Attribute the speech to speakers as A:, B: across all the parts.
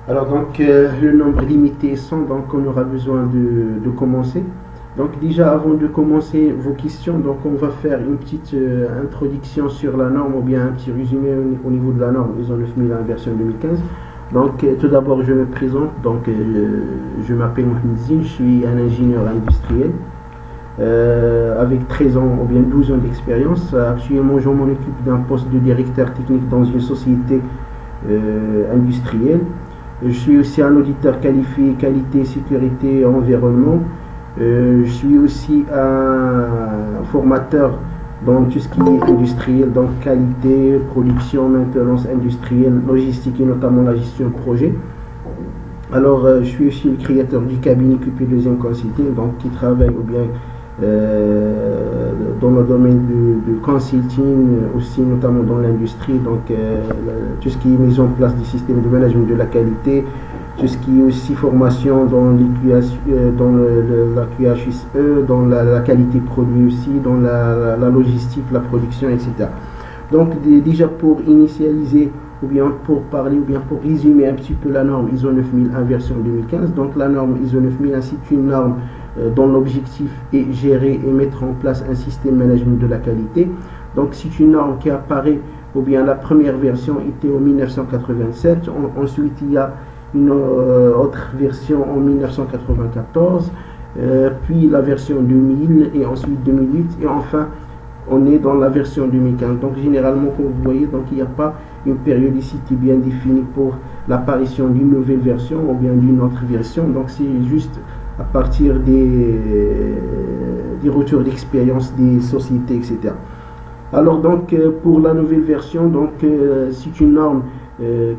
A: le nombre limité est 100, donc on aura besoin de commencer. Donc déjà avant de commencer vos questions, donc on va faire une petite introduction sur la norme ou bien un petit résumé au niveau de la norme ISO 9001 version 2015. Donc tout d'abord je me présente, donc je m'appelle Mohamed Zine, je suis un ingénieur industriel avec 13 ans ou bien 12 ans d'expérience. Actuellement je m'occupe d'un poste de directeur technique dans une société industrielle. Je suis aussi un auditeur qualifié qualité, sécurité, environnement. Je suis aussi un formateur dans tout ce qui est industriel, donc qualité, production, maintenance industrielle, logistique et notamment la gestion de projet. Alors, je suis aussi le créateur du cabinet QP2M Consulting, donc qui travaille ou bien dans le domaine du consulting, aussi notamment dans l'industrie, donc tout ce qui est mise en place du système de management de la qualité, tout ce qui est aussi formation dans la QHSE, dans la qualité produit aussi, dans la logistique, la production, etc. Donc déjà pour initialiser ou bien pour parler ou bien pour résumer un petit peu la norme ISO 9001 version 2015. Donc la norme ISO 9001 c'est une norme dont l'objectif est gérer et mettre en place un système de management de la qualité. Donc c'est une norme qui apparaît, ou bien la première version était en 1987, ensuite il y a une autre version en 1994, puis la version 2000 et ensuite 2008 et enfin on est dans la version 2015. Donc généralement comme vous voyez, donc il n'y a pas une périodicité bien définie pour l'apparition d'une nouvelle version ou bien d'une autre version, donc c'est juste à partir des retours d'expérience des sociétés, etc. Alors donc pour la nouvelle version, donc c'est une norme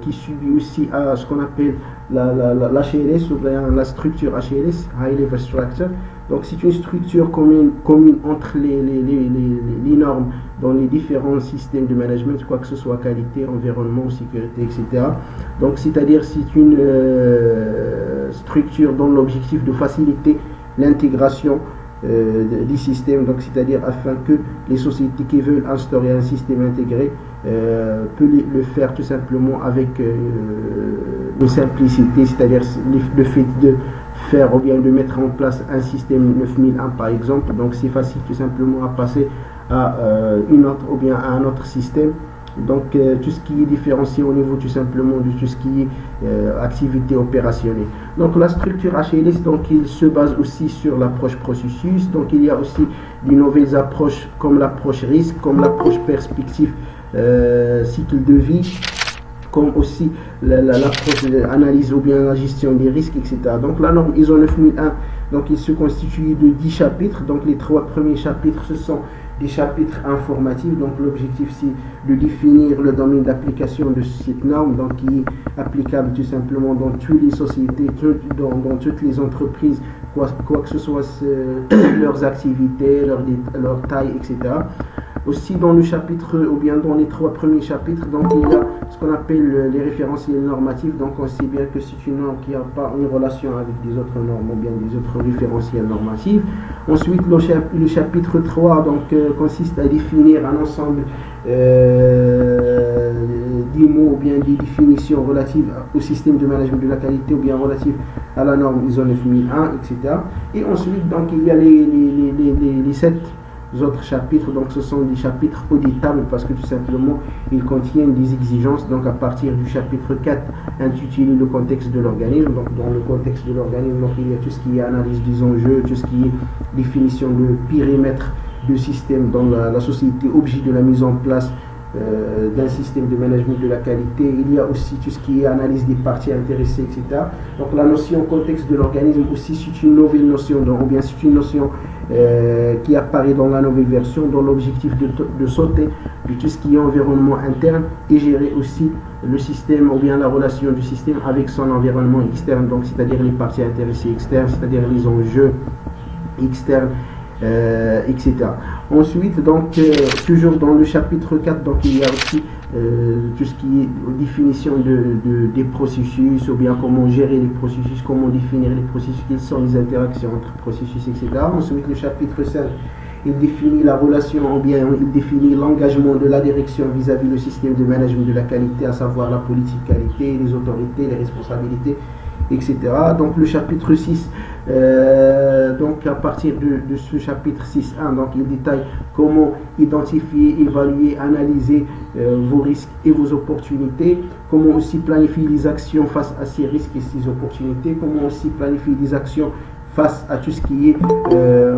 A: qui subit aussi à ce qu'on appelle l'HLS ou bien la structure HLS, High Level Structure. Donc c'est une structure commune entre les normes dans les différents systèmes de management, quoi que ce soit qualité, environnement, sécurité, etc. Donc c'est-à-dire c'est une structure dont l'objectif de faciliter l'intégration des systèmes, donc c'est-à-dire afin que les sociétés qui veulent instaurer un système intégré peuvent le faire tout simplement avec une simplicité, c'est-à-dire le fait de faire ou bien de mettre en place un système 9001 par exemple, donc c'est facile tout simplement à passer à une autre ou bien à un autre système. Donc tout ce qui est différencié au niveau tout simplement de tout ce qui est activité opérationnelle. Donc la structure HLS, donc il se base aussi sur l'approche processus. Donc il y a aussi de nouvelles approches comme l'approche risque, comme l'approche perspective cycle de vie, comme aussi l'approche analyse ou bien la gestion des risques, etc. Donc la norme ISO 9001, donc il se constitue de 10 chapitres. Donc les 3 premiers chapitres ce sont des chapitres informatifs, donc l'objectif c'est de définir le domaine d'application de cette norme, donc qui est applicable tout simplement dans toutes les sociétés, dans toutes les entreprises, quoi que ce soit leurs activités, leur taille, etc. Aussi dans le chapitre, ou bien dans les 3 premiers chapitres, donc il y a ce qu'on appelle les référentiels normatifs, donc on sait bien que c'est une norme qui n'a pas une relation avec des autres normes ou bien des autres référentiels normatifs. Ensuite le chapitre 3 donc, consiste à définir un ensemble des mots ou bien des définitions relatives au système de management de la qualité ou bien relatives à la norme ISO 9001, etc. Et ensuite donc il y a les 7 autres chapitres, donc ce sont des chapitres auditables parce que tout simplement ils contiennent des exigences. Donc à partir du chapitre 4 intitulé le contexte de l'organisme, donc dans le contexte de l'organisme donc il y a tout ce qui est analyse des enjeux, tout ce qui est définition de périmètre de système dans la société, objet de la mise en place d'un système de management de la qualité. Il y a aussi tout ce qui est analyse des parties intéressées, etc. Donc la notion contexte de l'organisme aussi c'est une nouvelle notion, ou bien c'est une notion qui apparaît dans la nouvelle version, dont l'objectif de sauter de tout ce qui est environnement interne et gérer aussi le système ou bien la relation du système avec son environnement externe, donc c'est-à-dire les parties intéressées externes, c'est-à-dire les enjeux externes, etc. Ensuite, donc, toujours dans le chapitre 4, donc, il y a aussi tout ce qui est définition des processus, ou bien comment gérer les processus, comment définir les processus, quelles sont les interactions entre processus, etc. Ensuite, le chapitre 5, il définit la relation, ou bien il définit l'engagement de la direction vis-à-vis du système de management de la qualité, à savoir la politique qualité, les autorités, les responsabilités, etc. Donc le chapitre 6, donc à partir de ce chapitre 6.1, donc il détaille comment identifier, évaluer, analyser vos risques et vos opportunités, comment aussi planifier les actions face à ces risques et ces opportunités, comment aussi planifier les actions face à tout ce qui est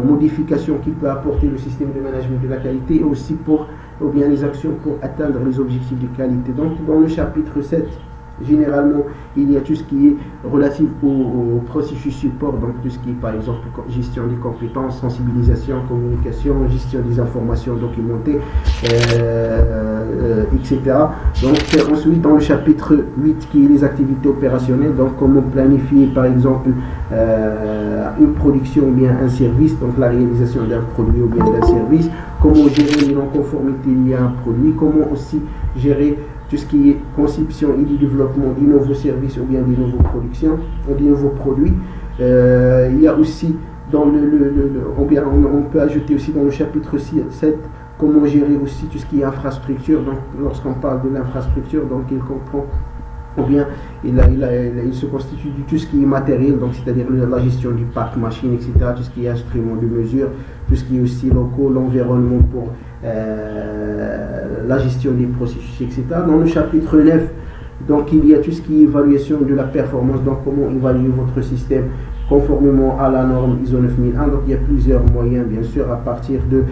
A: modification qui peut apporter le système de management de la qualité, et aussi ou bien les actions pour atteindre les objectifs de qualité. Donc dans le chapitre 7, généralement, il y a tout ce qui est relatif au processus support, donc tout ce qui est par exemple gestion des compétences, sensibilisation, communication, gestion des informations documentées, etc. Donc ensuite dans le chapitre 8 qui est les activités opérationnelles, donc comment planifier par exemple une production ou bien un service, donc la réalisation d'un produit ou bien d'un service, comment gérer les non-conformités liées à un produit, comment aussi gérer tout ce qui est conception et du développement des nouveaux services ou bien des nouvelles productions, des nouveaux produits. Il y a aussi dans on peut ajouter aussi dans le chapitre 7 comment gérer aussi tout ce qui est infrastructure. Donc lorsqu'on parle de l'infrastructure, donc il comprend ou bien il se constitue de tout ce qui est matériel, donc c'est-à-dire la gestion du parc machine, etc., tout ce qui est instruments de mesure, tout ce qui est aussi locaux, l'environnement pour la gestion des processus, etc. Dans le chapitre 9, donc il y a tout ce qui est évaluation de la performance, donc comment évaluer votre système conformément à la norme ISO 9001. Donc il y a plusieurs moyens, bien sûr, à partir de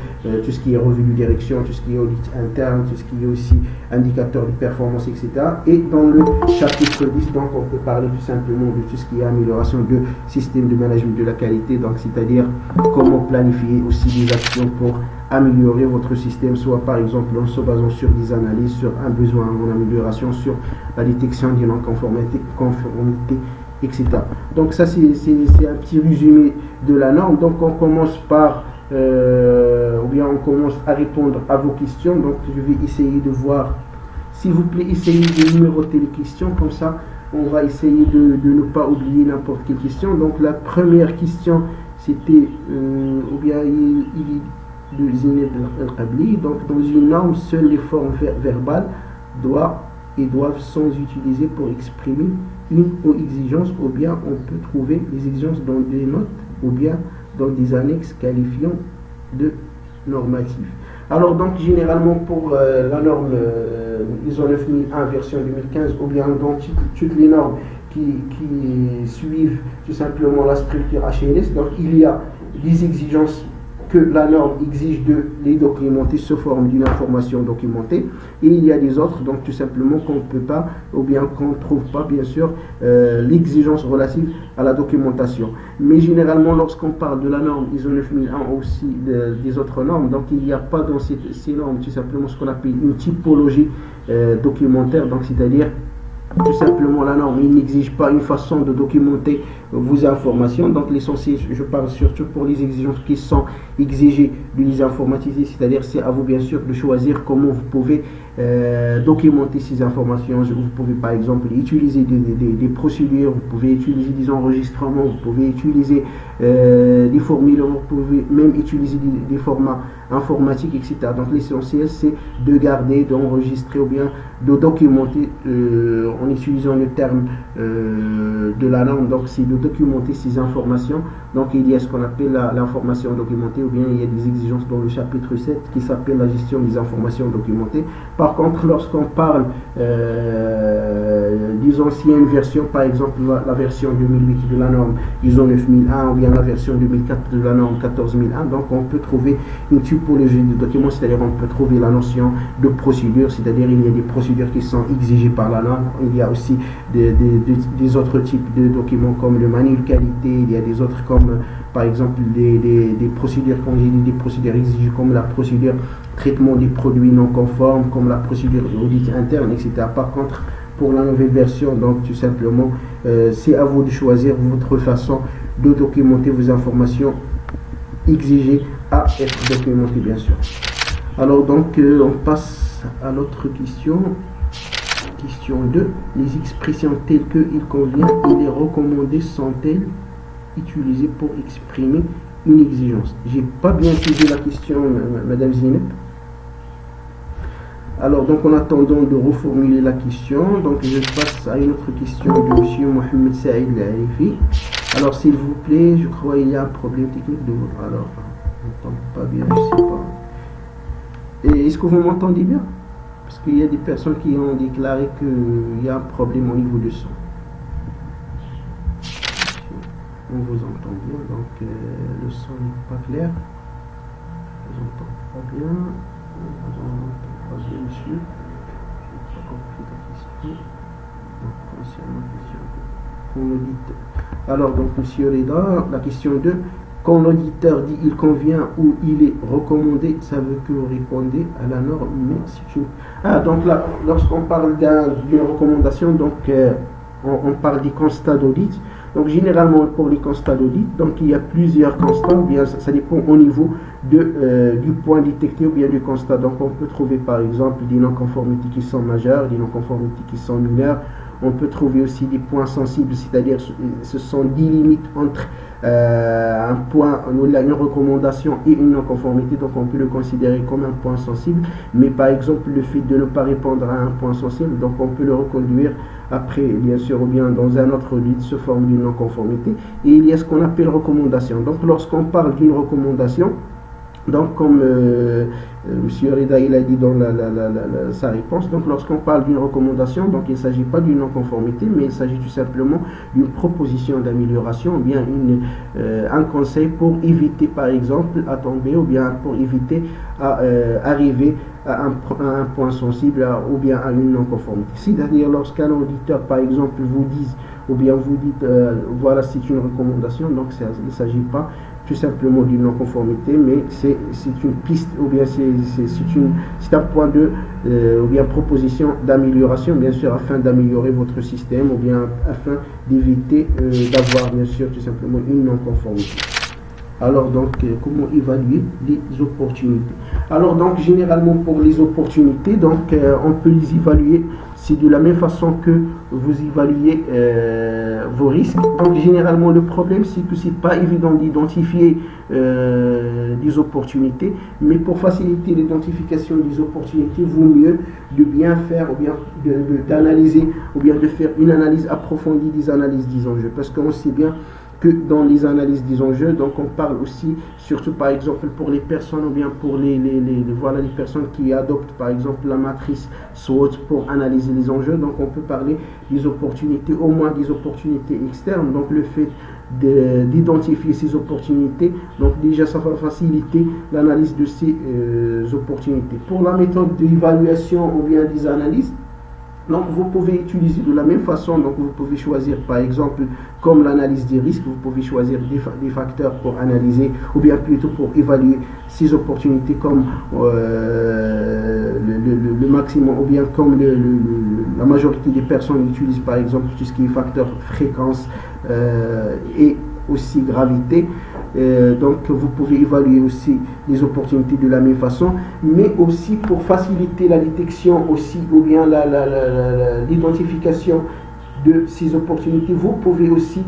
A: tout ce qui est revue de direction, tout ce qui est audit interne, tout ce qui est aussi indicateur de performance, etc. Et dans le chapitre 10, donc on peut parler tout simplement de tout ce qui est amélioration de système de management de la qualité, donc c'est-à-dire comment planifier aussi des actions pour améliorer votre système, soit par exemple en se basant sur des analyses, sur un besoin en amélioration, sur la détection des non-conformités, etc. Donc ça c'est un petit résumé de la norme. Donc on commence par ou bien on commence à répondre à vos questions. Donc je vais essayer de voir, s'il vous plaît, essayez de numéroter les questions, comme ça on va essayer de ne pas oublier n'importe quelle question. Donc la première question c'était ou bien de Zineb El-Qabli. Donc dans une norme, seules les formes verbales doivent sans utiliser pour exprimer une exigence, ou bien on peut trouver les exigences dans des notes ou bien dans des annexes qualifiant de normatif. Alors donc généralement pour la norme ISO 9001 version 2015, ou bien dans toutes les normes qui suivent tout simplement la structure HLS, donc il y a des exigences que la norme exige de les documenter sous forme d'une information documentée, et il y a des autres, donc tout simplement qu'on ne peut pas, ou bien qu'on ne trouve pas, bien sûr, l'exigence relative à la documentation. Mais généralement, lorsqu'on parle de la norme ISO 9001 aussi des autres normes, donc il n'y a pas dans ces normes tout simplement ce qu'on appelle une typologie documentaire, donc c'est-à-dire tout simplement la norme, il n'exige pas une façon de documenter vos informations. Donc l'essentiel, je parle surtout pour les exigences qui sont exigées de les informatiser, c'est-à-dire c'est à vous bien sûr de choisir comment vous pouvez documenter ces informations. Vous pouvez par exemple utiliser des procédures, vous pouvez utiliser des enregistrements, vous pouvez utiliser des formulaires, vous pouvez même utiliser des formats informatiques, etc. Donc l'essentiel c'est de garder, d'enregistrer ou bien de documenter en utilisant le terme de la norme. Donc c'est de documenter ces informations. Donc il y a ce qu'on appelle l'information documentée, ou bien il y a des exigences dans le chapitre 7 qui s'appelle la gestion des informations documentées. Par contre, lorsqu'on parle des anciennes versions, par exemple la version 2008 de la norme ISO 9001 ou bien la version 2004 de la norme 14001, donc on peut trouver une typologie de documents, c'est-à-dire on peut trouver la notion de procédure, c'est-à-dire il y a des procédures qui sont exigées par la norme, il y a aussi des autres types de documents comme le manuel qualité, il y a des autres comme par exemple des procédures, comme j'ai dit, des procédures exigées comme la procédure traitement des produits non conformes, comme la procédure audit interne, etc. Par contre, pour la nouvelle version, donc tout simplement, c'est à vous de choisir votre façon de documenter vos informations exigées à être documentées, bien sûr. Alors donc, on passe à l'autre question. Question 2. Les expressions telles qu'il convient et les recommandées sont-elles utilisées pour exprimer une exigence. J'ai pas bien saisi la question, Madame Zineb. Alors, donc, en attendant de reformuler la question, donc je passe à une autre question de Monsieur Mohamed Saïd Al-Arifi. Alors, s'il vous plaît, je crois qu'il y a un problème technique de votre. Alors, on n'entend pas bien, je sais pas. Et est-ce que vous m'entendez bien? Parce qu'il y a des personnes qui ont déclaré qu'il y a un problème au niveau du son. On vous entend bien, donc le son n'est pas clair. Je vous entends pas bien. Monsieur, je n'ai pas compris la question. Donc, concernant la question qu'on audite. Alors, donc, Monsieur Reda, la question 2. Quand l'auditeur dit il convient ou il est recommandé, ça veut que vous répondez à la norme, mais c'est une. Ah, donc là, lorsqu'on parle d'une recommandation, donc on parle des constats d'audit. Donc généralement pour les constats d'audit, donc il y a plusieurs constats, ou bien ça dépend au niveau du point détecté ou bien du constat. Donc on peut trouver par exemple des non-conformités qui sont majeures, des non-conformités qui sont mineures. On peut trouver aussi des points sensibles, c'est-à-dire ce sont des limites entre un point, une recommandation et une non-conformité. Donc on peut le considérer comme un point sensible. Mais par exemple le fait de ne pas répondre à un point sensible, donc on peut le reconduire après, bien sûr, ou bien dans un autre audit sous forme d'une non-conformité. Et il y a ce qu'on appelle recommandation. Donc lorsqu'on parle d'une recommandation, donc comme M. Reda il a dit dans sa réponse, donc lorsqu'on parle d'une recommandation, donc il ne s'agit pas d'une non-conformité, mais il s'agit tout simplement d'une proposition d'amélioration, ou bien un conseil pour éviter par exemple à tomber, ou bien pour éviter à arriver à un point sensible ou bien à une non-conformité. C'est-à-dire lorsqu'un auditeur par exemple vous dise, ou bien vous dites voilà c'est une recommandation, donc il ne s'agit pas tout simplement d'une non-conformité, mais c'est une piste, ou bien c'est un point de, ou bien proposition d'amélioration, bien sûr, afin d'améliorer votre système, ou bien afin d'éviter d'avoir, bien sûr, tout simplement une non-conformité. Alors donc, comment évaluer les opportunités? Alors donc, généralement pour les opportunités, donc on peut les évaluer, c'est de la même façon que vous évaluez vos risques. Donc généralement le problème c'est que c'est pas évident d'identifier des opportunités, mais pour faciliter l'identification des opportunités, vaut mieux de bien faire, ou bien d'analyser, ou bien de faire une analyse approfondie des analyses des enjeux, parce qu'on sait bien que dans les analyses des enjeux, donc on parle aussi, surtout par exemple pour les personnes, ou bien pour les personnes qui adoptent par exemple la matrice SWOT pour analyser les enjeux, donc on peut parler des opportunités, au moins des opportunités externes, donc le fait d'identifier ces opportunités, donc déjà ça va faciliter l'analyse de ces opportunités. Pour la méthode d'évaluation ou bien des analyses, donc vous pouvez utiliser de la même façon, donc vous pouvez choisir par exemple comme l'analyse des risques, vous pouvez choisir des facteurs pour analyser, ou bien plutôt pour évaluer ces opportunités comme le maximum, ou bien comme la majorité des personnes utilisent par exemple tout ce qui est facteur fréquence et aussi gravité. Donc vous pouvez évaluer aussi les opportunités de la même façon, mais aussi pour faciliter la détection aussi, ou bien l'identification de ces opportunités, vous pouvez aussi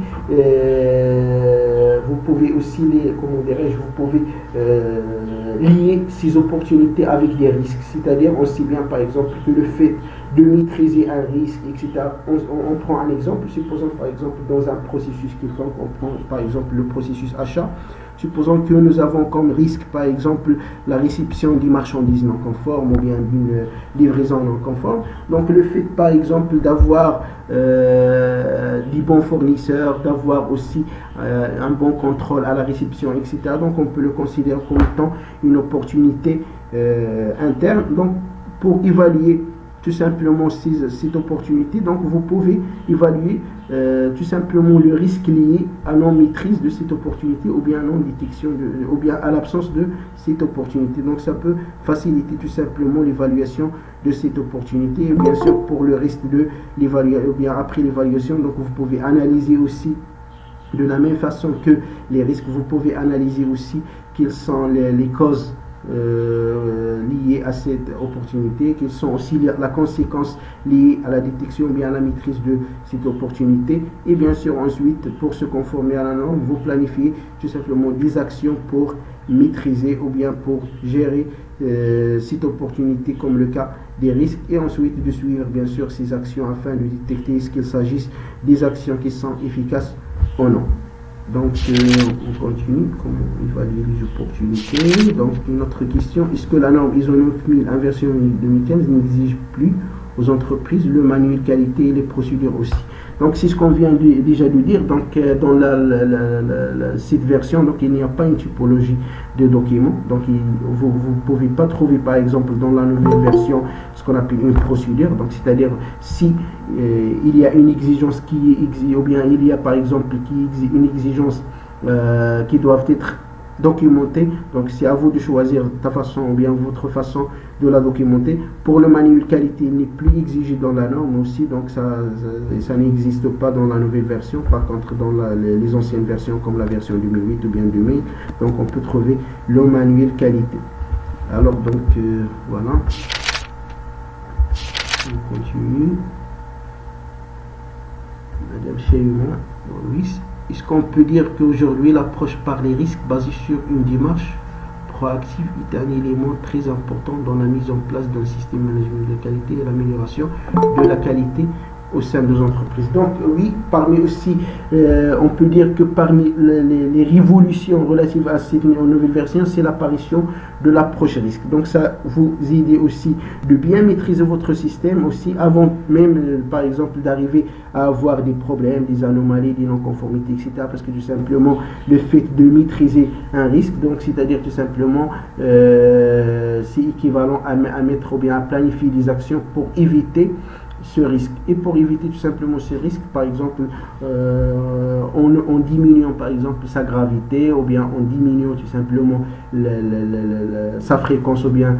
A: lier ces opportunités avec des risques. C'est-à-dire, on sait bien par exemple que le fait de maîtriser un risque, etc. On prend un exemple, supposons par exemple dans un processus quelconque, on prend par exemple le processus achat. Supposons que nous avons comme risque, par exemple, la réception des marchandises non conformes ou bien d'une livraison non conforme. Donc, le fait, par exemple, d'avoir des bons fournisseurs, d'avoir aussi un bon contrôle à la réception, etc. Donc, on peut le considérer comme étant une opportunité interne. Donc, pour évaluer tout simplement cette opportunité, donc vous pouvez évaluer tout simplement le risque lié à non-maîtrise de cette opportunité, ou bien à non-détection, ou bien à l'absence de cette opportunité. Donc ça peut faciliter tout simplement l'évaluation de cette opportunité. Et bien sûr pour le reste de l'évaluation, ou bien après l'évaluation, donc vous pouvez analyser aussi de la même façon que les risques, vous pouvez analyser aussi quelles sont les causes liées à cette opportunité, quelles sont aussi la conséquence liée à la détection ou bien à la maîtrise de cette opportunité. Et bien sûr, ensuite, pour se conformer à la norme, vous planifiez tout simplement des actions pour maîtriser ou bien pour gérer cette opportunité, comme le cas des risques, et ensuite de suivre bien sûr ces actions afin de détecter ce qu'il s'agisse des actions qui sont efficaces ou non. Donc on continue, comment évaluer les opportunités. Donc une autre question, est-ce que la norme ISO 9000 en version 2015 n'exige plus aux entreprises le manuel qualité et les procédures aussi? Donc c'est ce qu'on vient déjà de dire. Donc dans cette version, donc il n'y a pas une typologie de documents. Donc vous ne pouvez pas trouver par exemple dans la nouvelle version ce qu'on appelle une procédure. Donc c'est-à-dire si il y a une exigence qui exige, ou bien il y a par exemple une exigence qui doivent être documentée. Donc c'est à vous de choisir ta façon ou bien votre façon de la documenter. Pour le manuel qualité, il n'est plus exigé dans la norme aussi, donc ça n'existe pas dans la nouvelle version. Par contre, dans les anciennes versions comme la version 2008 ou bien 2000, donc on peut trouver le manuel qualité. Alors donc voilà, on continue. Madame Cheyouma, oui. Est-ce qu'on peut dire qu'aujourd'hui l'approche par les risques basée sur une démarche proactive est un élément très important dans la mise en place d'un système de management de la qualité et l'amélioration de la qualité au sein des entreprises? Donc oui, parmi aussi, on peut dire que parmi les révolutions relatives à cette nouvelle version, c'est l'apparition de l'approche risque. Donc ça vous aide aussi de bien maîtriser votre système aussi avant même par exemple d'arriver à avoir des problèmes, des anomalies, des non-conformités, etc. Parce que tout simplement le fait de maîtriser un risque, donc c'est-à-dire tout simplement c'est équivalent à mettre ou bien à planifier des actions pour éviter ce risque. Et pour éviter tout simplement ce risque, par exemple en diminuant par exemple sa gravité, ou bien en diminuant tout simplement sa fréquence ou bien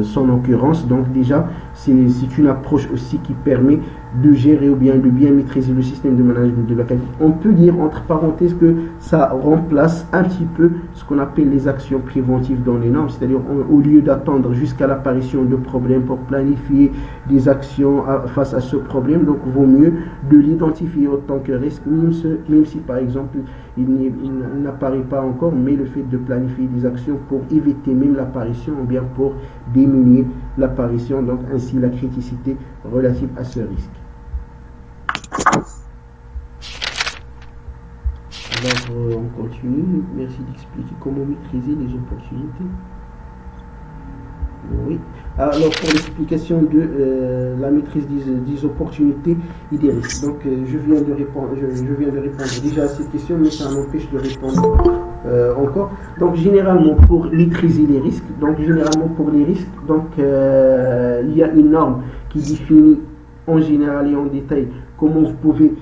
A: son occurrence. Donc déjà c'est une approche aussi qui permet de gérer ou bien de bien maîtriser le système de management de la qualité. On peut dire entre parenthèses que ça remplace un petit peu ce qu'on appelle les actions préventives dans les normes, c'est-à-dire au lieu d'attendre jusqu'à l'apparition de problèmes pour planifier des actions face à ce problème, donc vaut mieux de l'identifier autant que risque, même si par exemple il n'apparaît pas encore, mais le fait de planifier des actions pour éviter même l'apparition ou bien pour diminuer l'apparition, donc ainsi la criticité relative à ce risque. Alors on continue. Merci d'expliquer comment maîtriser les opportunités. Oui. Alors pour l'explication de la maîtrise des opportunités et des risques. Donc je viens de répondre déjà à cette question, mais ça m'empêche de répondre encore. Donc généralement pour maîtriser les risques, il y a une norme qui définit en général et en détail comment vous pouvez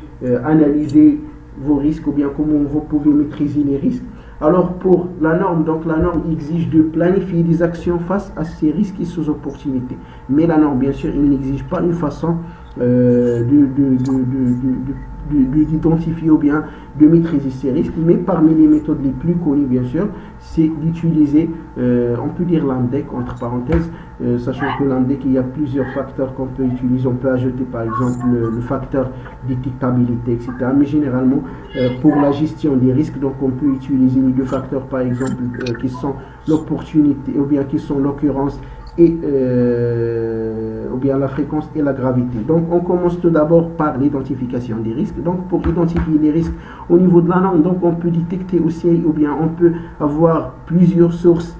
A: analyser vos risques ou bien comment vous pouvez maîtriser les risques. Alors pour la norme, donc la norme exige de planifier des actions face à ces risques et ces opportunités. Mais la norme, bien sûr, il n'exige pas une façon d'identifier ou bien de maîtriser ces risques. Mais parmi les méthodes les plus connues, bien sûr, c'est d'utiliser, on peut dire l'INDEC, entre parenthèses, sachant que l'INDEC, il y a plusieurs facteurs qu'on peut utiliser. On peut ajouter par exemple le facteur d'étiquetabilité, etc. Mais généralement, pour la gestion des risques, donc on peut utiliser les deux facteurs, par exemple, qui sont l'opportunité ou bien qui sont l'occurrence et ou bien la fréquence et la gravité. Donc on commence tout d'abord par l'identification des risques. Donc pour identifier les risques au niveau de la norme, donc on peut détecter aussi ou bien on peut avoir plusieurs sources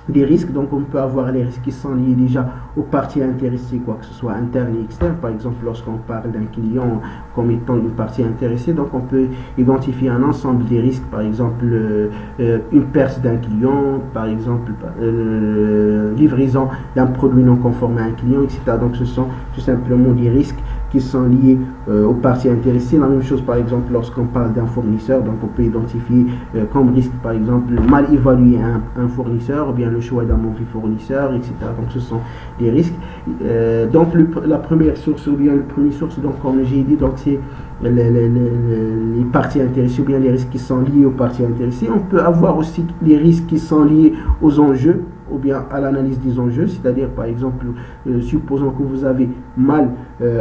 A: des risques. Donc on peut avoir les risques qui sont liés déjà aux parties intéressées, quoi que ce soit interne et externe. Par exemple, lorsqu'on parle d'un client comme étant une partie intéressée, donc on peut identifier un ensemble des risques, par exemple une perte d'un client, par exemple livraison d'un produit non conforme à un client, etc. Donc ce sont tout simplement des risques qui sont liés aux parties intéressées. La même chose par exemple lorsqu'on parle d'un fournisseur, donc on peut identifier comme risque par exemple mal évaluer un fournisseur ou bien le choix d'un mauvais fournisseur, etc. Donc ce sont des risques. Donc la première source ou bien le premier source, donc comme j'ai dit, donc c'est les parties intéressées ou bien les risques qui sont liés aux parties intéressées. On peut avoir aussi les risques qui sont liés aux enjeux ou bien à l'analyse des enjeux, c'est-à-dire par exemple, supposons que vous avez mal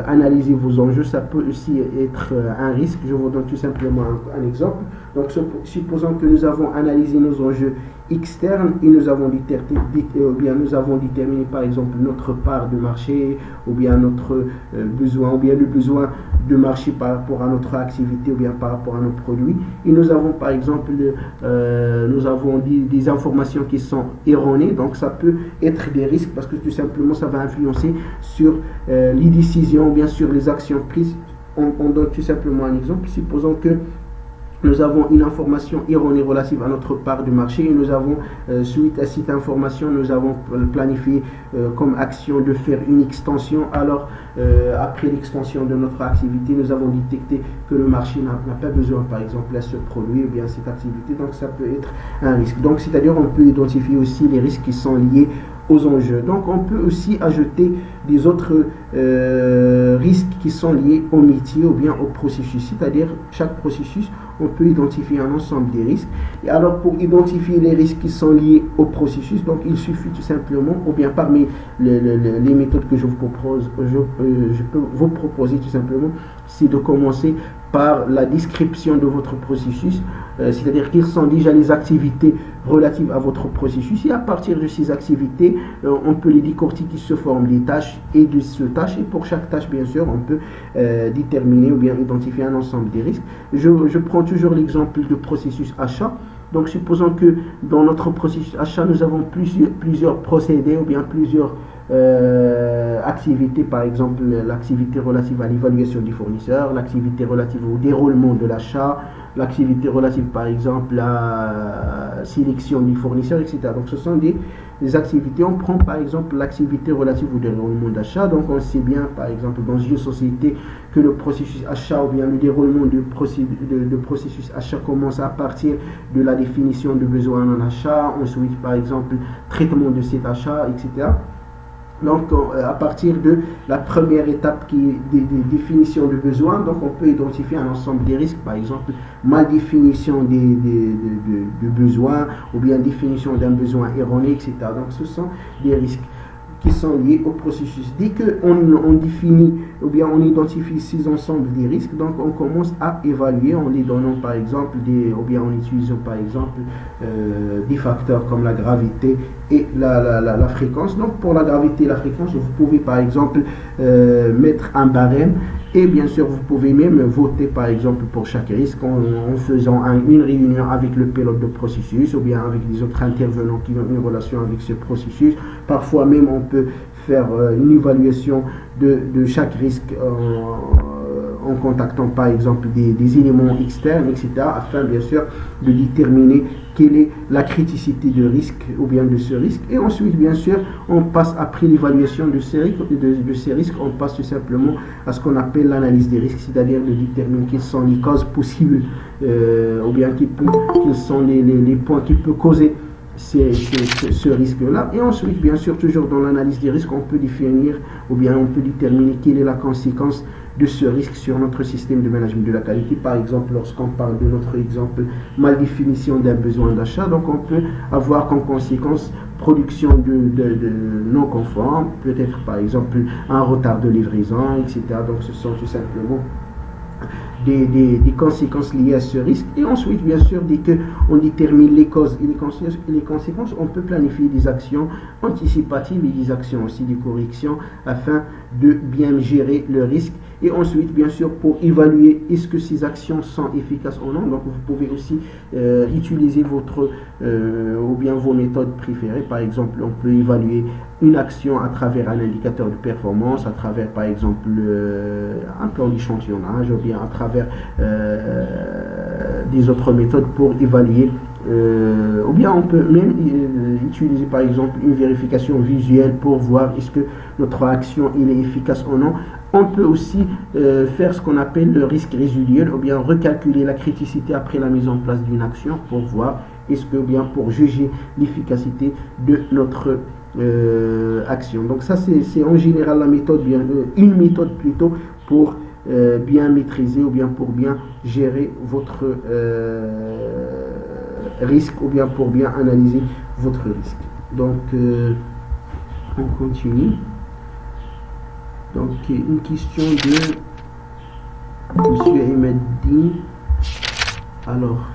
A: analysé vos enjeux, ça peut aussi être un risque. Je vous donne tout simplement un exemple. Donc supposons que nous avons analysé nos enjeux externes et nous avons déterminé par exemple notre part de marché, ou bien notre besoin, ou bien le besoin de marché par rapport à notre activité, ou bien par rapport à nos produits, et nous avons par exemple nous avons des informations qui sont erronées. Donc ça peut être des risques, parce que tout simplement ça va influencer sur les décisions, ou bien sur les actions prises. On donne tout simplement un exemple. Supposons que nous avons une information erronée relative à notre part de marché, et nous avons, suite à cette information, nous avons planifié comme action de faire une extension. Alors, après l'extension de notre activité, nous avons détecté que le marché n'a pas besoin, par exemple, à ce produit ou bien à cette activité. Donc, ça peut être un risque. Donc, c'est-à-dire, on peut identifier aussi les risques qui sont liés aux enjeux. Donc, on peut aussi ajouter des autres risques qui sont liés au métier ou bien au processus. C'est-à-dire, chaque processus, on peut identifier un ensemble des risques. Et alors, pour identifier les risques qui sont liés au processus, donc il suffit tout simplement, ou bien parmi les méthodes que je vous propose, je peux vous proposer tout simplement, c'est de commencer par la description de votre processus, c'est-à-dire quelles sont déjà les activités relatives à votre processus, et à partir de ces activités, on peut les décortiquer sous forme des tâches et de ce tâche, et pour chaque tâche, bien sûr, on peut déterminer ou bien identifier un ensemble des risques. Je prends toujours l'exemple de processus achat. Donc, supposons que dans notre processus achat, nous avons plusieurs procédés ou bien plusieurs activités, par exemple l'activité relative à l'évaluation des fournisseurs, l'activité relative au déroulement de l'achat, l'activité relative par exemple à la sélection des fournisseurs, etc. Donc ce sont des activités. On prend par exemple l'activité relative au déroulement d'achat. Donc on sait bien par exemple dans une société que le processus achat ou bien le déroulement de processus achat commence à partir de la définition de besoin en achat, ensuite par exemple traitement de cet achat, etc. Donc, à partir de la première étape qui est des définitions de besoins, donc on peut identifier un ensemble des risques, par exemple, mal définition de besoins, ou bien définition d'un besoin erroné, etc. Donc, ce sont des risques qui sont liés au processus. Dès qu'on définit ou bien on identifie ces ensembles des risques, donc on commence à évaluer en les donnant par exemple ou bien en utilisant par exemple des facteurs comme la gravité et la fréquence. Donc pour la gravité et la fréquence, vous pouvez par exemple mettre un barème, et bien sûr vous pouvez même voter par exemple pour chaque risque en faisant une réunion avec le pilote de processus ou bien avec les autres intervenants qui ont une relation avec ce processus. Parfois même on peut faire une évaluation de chaque risque en contactant par exemple des éléments externes, etc., afin bien sûr de déterminer quelle est la criticité de risque ou bien de ce risque. Et ensuite bien sûr on passe, après l'évaluation de ces risques, on passe tout simplement à ce qu'on appelle l'analyse des risques, c'est-à-dire de déterminer quelles sont les causes possibles ou bien quels sont les points qui peuvent causer ce risque-là. Et ensuite, bien sûr, toujours dans l'analyse des risques, on peut définir ou bien on peut déterminer quelle est la conséquence de ce risque sur notre système de management de la qualité. Par exemple, lorsqu'on parle de notre exemple mal définition d'un besoin d'achat, donc on peut avoir comme conséquence production de non conforme, peut-être par exemple un retard de livraison, etc. Donc ce sont tout simplement des conséquences liées à ce risque. Et ensuite, bien sûr, dès qu'on détermine les causes et les conséquences, on peut planifier des actions anticipatives et des actions aussi de correction afin de bien gérer le risque. Et ensuite, bien sûr, pour évaluer est-ce que ces actions sont efficaces ou non, donc vous pouvez aussi utiliser ou bien vos méthodes préférées. Par exemple, on peut évaluer une action à travers un indicateur de performance, à travers par exemple un plan d'échantillonnage, ou bien à travers des autres méthodes pour évaluer, ou bien on peut même utiliser par exemple une vérification visuelle pour voir est-ce que notre action il est efficace ou non. On peut aussi faire ce qu'on appelle le risque résiduel, ou bien recalculer la criticité après la mise en place d'une action pour voir est-ce que, bien pour juger l'efficacité de notre action. Donc ça c'est en général la méthode, une méthode plutôt pour bien maîtriser ou bien pour bien gérer votre risque ou bien pour bien analyser votre risque. Donc, on continue. Donc, une question de Monsieur Emeddine. Alors,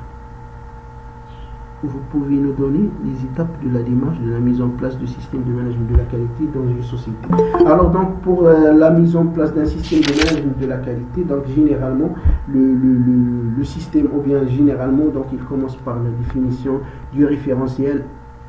A: vous pouvez nous donner les étapes de la démarche de la mise en place du système de management de la qualité dans une société. Alors donc pour la mise en place d'un système de management de la qualité, donc généralement le système, ou bien généralement donc il commence par la définition du référentiel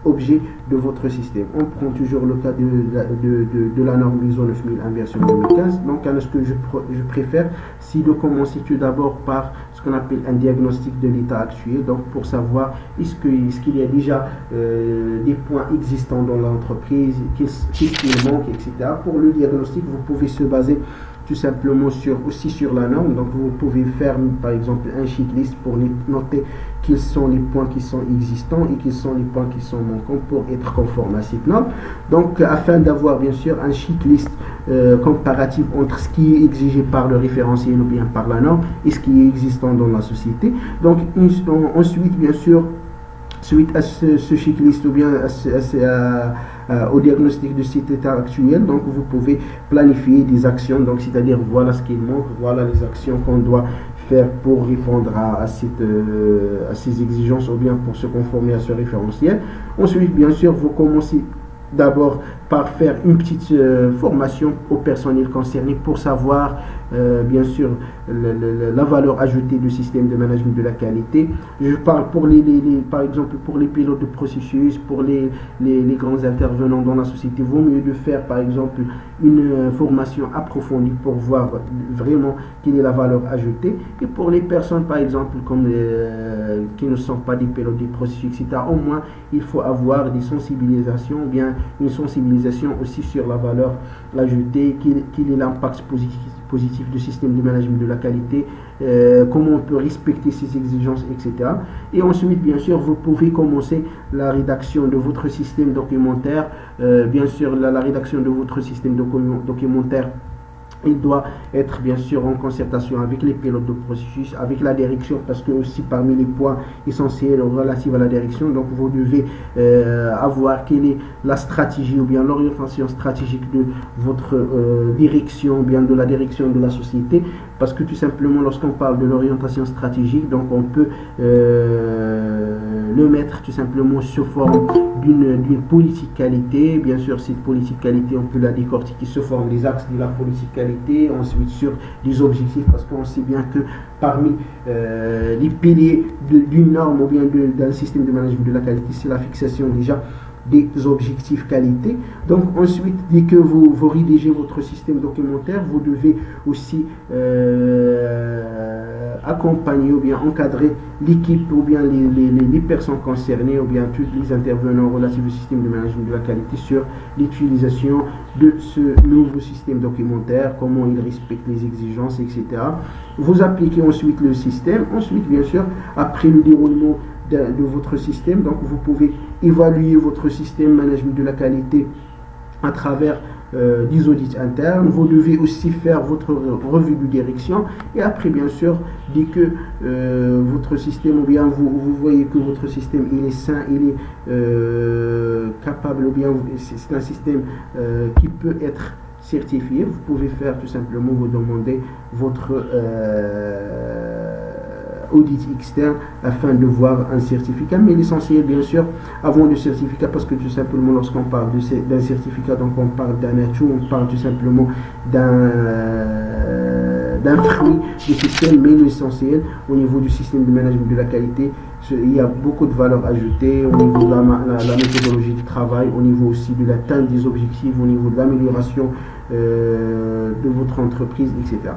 A: objet de votre système. On prend toujours le cas de la norme ISO 9001 version 2015. Donc ce que je préfère, c'est de commencer tout d'abord par ce qu'on appelle un diagnostic de l'état actuel, donc pour savoir est-ce qu'il y a déjà des points existants dans l'entreprise, qu'est-ce qui manque, etc. Pour le diagnostic, vous pouvez se baser tout simplement aussi sur la norme. Donc vous pouvez faire par exemple un checklist pour noter quels sont les points qui sont existants et quels sont les points qui sont manquants pour être conforme à cette norme. Donc afin d'avoir bien sûr un checklist comparatif entre ce qui est exigé par le référentiel ou bien par la norme et ce qui est existant dans la société. Donc ensuite bien sûr, suite à ce checklist ou bien au diagnostic de cet état actuel, donc vous pouvez planifier des actions, donc c'est-à-dire voilà ce qu'il manque, voilà les actions qu'on doit faire pour répondre à ces exigences ou bien pour se conformer à ce référentiel. Ensuite bien sûr vous commencez d'abord par faire une petite formation au personnel concerné pour savoir bien sûr la valeur ajoutée du système de management de la qualité. Je parle pour par exemple pour les pilotes de processus, pour les grands intervenants dans la société, vaut mieux de faire par exemple une formation approfondie pour voir vraiment quelle est la valeur ajoutée. Et pour les personnes par exemple comme qui ne sont pas des pilotes de processus, etc., au moins il faut avoir des sensibilisations, ou bien une sensibilisation aussi sur la valeur ajoutée, quel est l'impact positif du système de management de la qualité, comment on peut respecter ses exigences, etc. Et ensuite, bien sûr, vous pouvez commencer la rédaction de votre système documentaire. Bien sûr, la rédaction de votre système documentaire, il doit être bien sûr en concertation avec les pilotes de processus, avec la direction, parce que aussi parmi les points essentiels relatifs à la direction, donc vous devez avoir quelle est la stratégie ou bien l'orientation stratégique de votre direction, ou bien de la direction de la société, parce que tout simplement lorsqu'on parle de l'orientation stratégique, donc on peut le mettre tout simplement sous forme d'une politique qualité. Bien sûr, cette politique qualité, on peut la décortiquer sous forme des axes de la politique qualité, ensuite sur des objectifs, parce qu'on sait bien que parmi les piliers d'une norme ou bien d'un système de management de la qualité, c'est la fixation déjà des objectifs qualité. Donc ensuite, dès que vous rédigez votre système documentaire, vous devez aussi accompagner ou bien encadrer l'équipe ou bien les personnes concernées ou bien tous les intervenants relatifs au système de management de la qualité sur l'utilisation de ce nouveau système documentaire, comment il respecte les exigences, etc. Vous appliquez ensuite le système. Ensuite, bien sûr, après le déroulement de votre système, donc vous pouvez évaluer votre système management de la qualité à travers des audits internes. Vous devez aussi faire votre revue de direction, et après bien sûr dès que votre système ou bien vous voyez que votre système il est sain, il est capable, ou bien c'est un système qui peut être certifié, vous pouvez faire tout simplement, vous demander votre audit externe afin de voir un certificat. Mais l'essentiel bien sûr avant le certificat, parce que tout simplement lorsqu'on parle d'un certificat, donc on parle d'un atout, on parle tout simplement d'un fruit du système, mais l'essentiel au niveau du système de management de la qualité, il y a beaucoup de valeur ajoutée au niveau de la méthodologie du travail, au niveau aussi de l'atteinte des objectifs, au niveau de l'amélioration de votre entreprise, etc.